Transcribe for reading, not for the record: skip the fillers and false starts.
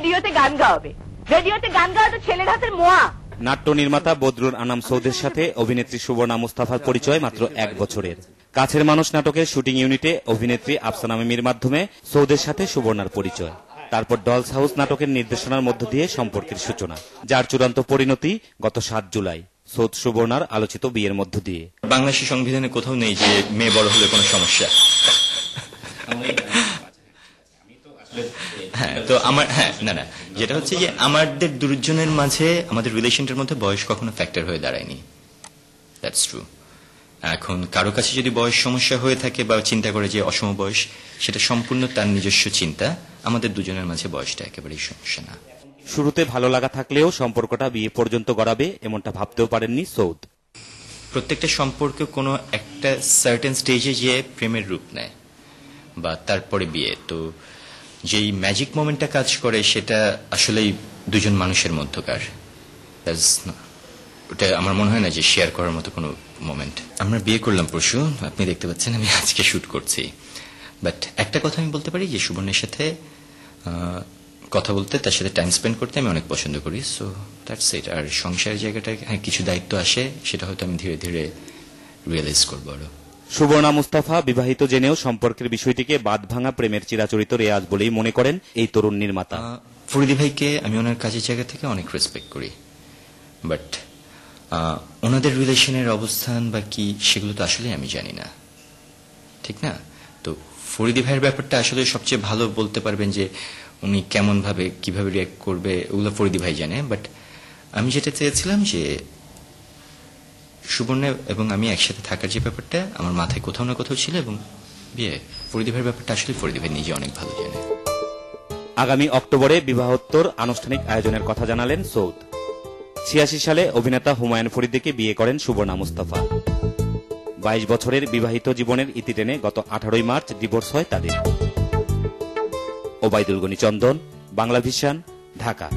রেডিওতে গান গাওয়াবে। রেডিওতে গান গাওয়া তো ছেলের হাতের মোয়া। নাট্য নির্মাতা বদরুল আনাম সৌদের সাথে অভিনেত্রী সুবর্ণা মুস্তাফার পরিচয় মাত্র 1 বছরের। কাছের মানুষ নাটকের শুটিং ইউনিটে অভিনেত্রী আফসানা মিমির মাধ্যমে সৌদের সাথে সুবর্ণার পরিচয়। তারপর ডলস হাউস নাটকের নির্দেশনার মধ্য দিয়ে সম্পর্কের সূচনা, যার চূড়ান্ত পরিণতি গত 7 জুলাই সৌদ সুবর্ণার আলোচিত বিয়ের মধ্য দিয়ে। বাংলাদেশের সংবিধানে কোথাও নেই যে মেয়ে বড় হলে কোনো সমস্যা। হ্যাঁ, তো আমার না যেটা হচ্ছে যে আমাদের দুজনের মাঝে আমাদের রিলেশনটার মধ্যে বয়স কখনো ফ্যাক্টর হয়ে দাঁড়ায়নি। That's true. এখন কারো কাছে যদি বয়স সমস্যা হয়ে থাকে বা চিন্তা করে যে অসম বয়স, সেটা সম্পূর্ণ তার নিজস্ব চিন্তা। আমাদের দুজনের মাঝে বয়সটা একেবারেই সমস্যা না। শুরুতে ভালো লাগা থাকলেও সম্পর্কটা বিয়ে পর্যন্ত গড়াবে এমনটা ভাবতেও পারেননি সৌদ। প্রত্যেকটা সম্পর্ক কোনো একটা সার্টেন স্টেজে যে প্রেমের রূপ নেয় বা তারপরে বিয়ে, তো যেই ম্যাজিক মোমেন্টটা কাজ করে সেটা আসলেই দুজন মানুষের মধ্যকার। ওটা আমার মনে হয় না যে শেয়ার করার মতো কোনো মোমেন্ট। আমরা বিয়ে করলাম পরশু, আপনি দেখতে পাচ্ছেন আমি আজকে শুট করছি। বাট একটা কথা আমি বলতে পারি যে সুবর্ণের সাথে কথা বলতে, তার সাথে টাইম স্পেন্ড করতে আমি অনেক পছন্দ করি। So that's it. আর সংসারের জায়গাটা কিছু দায়িত্ব আসে, সেটা হয়তো আমি ধীরে ধীরে রিয়েলাইজ করবো। আরো সুবর্ণা মুস্তাফা বিবাহিত জেনেও সম্পর্কের বিষয়টিকে বাঁধ ভাঙা প্রেমের চিরাচরিত রেয়াজ বলেই মনে করেন এই তরুণ নির্মাতা। ফরিদি ভাইকে আমি ওনার কাজের জায়গা থেকে অনেক রেসপেক্ট করি, বাট ওনাদের রিলেশনের অবস্থান বা কি সেগুলো তো আসলে আমি জানি না, ঠিক না? তো ফরিদি ভাইয়ের ব্যাপারটা আসলে সবচেয়ে ভালো বলতে পারবেন যে উনি কেমন ভাবে কিভাবে রিয়াক্ট করবে, ওগুলো ফরিদি ভাই জানে। বাট আমি যেটা চেয়েছিলাম যে সুবর্ণ এবং আমি একসাথে থাকার যে ব্যাপারটা আমার মাথায় কোথাও না কোথাও ছিল, এবং বিয়ে ফরিদি ভাইয়ের ব্যাপারটা আসলে ফরিদি ভাই নিজে অনেক ভালো জানে। আগামী অক্টোবরে বিবাহোত্তর আনুষ্ঠানিক আয়োজনের কথা জানালেন সৌদ। 86 সালে অভিনেতা হুমায়ুন ফরিদিকে বিয়ে করেন সুবর্ণা মুস্তাফা। 22 বছরের বিবাহিত জীবনের ইতি টেনে গত 18 মার্চ ডিভোর্স হয় তাদের। ওবায়দুল গনি চন্দন, বাংলা ভিশন, ঢাকা।